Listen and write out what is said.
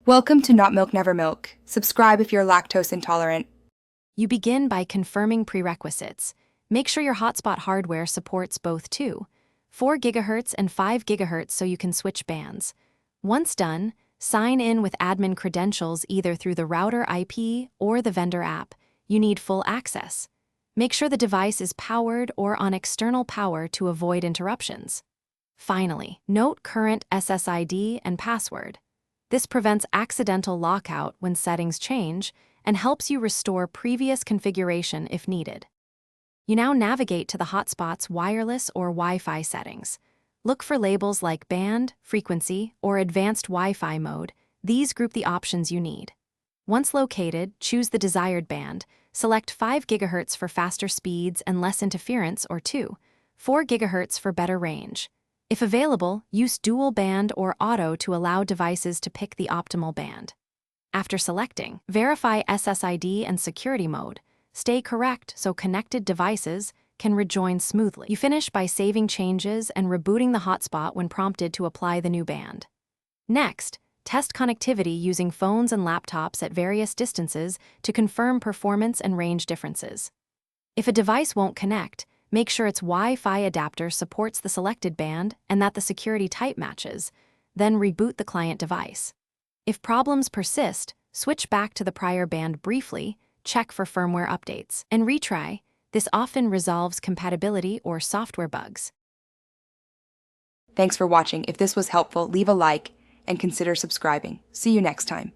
Welcome to Not Milk Never Milk. Subscribe if you're lactose intolerant. You begin by confirming prerequisites. Make sure your Hotspot hardware supports both 4 GHz and 5 GHz so you can switch bands. Once done, sign in with admin credentials either through the router IP or the vendor app. You need full access. Make sure the device is powered or on external power to avoid interruptions. Finally, note current SSID and password. This prevents accidental lockout when settings change and helps you restore previous configuration if needed. You now navigate to the Hotspot's wireless or Wi-Fi settings. Look for labels like band, frequency, or advanced Wi-Fi mode. These group the options you need. Once located, choose the desired band. Select 5 GHz for faster speeds and less interference or 4 GHz for better range. If available, use dual band or auto to allow devices to pick the optimal band. After selecting, verify SSID and security mode. Stay correct so connected devices can rejoin smoothly. You finish by saving changes and rebooting the hotspot when prompted to apply the new band. Next, test connectivity using phones and laptops at various distances to confirm performance and range differences. If a device won't connect, make sure its Wi-Fi adapter supports the selected band and that the security type matches. Then reboot the client device. If problems persist, switch back to the prior band briefly, check for firmware updates, and retry. This often resolves compatibility or software bugs. Thanks for watching. If this was helpful, leave a like and consider subscribing. See you next time.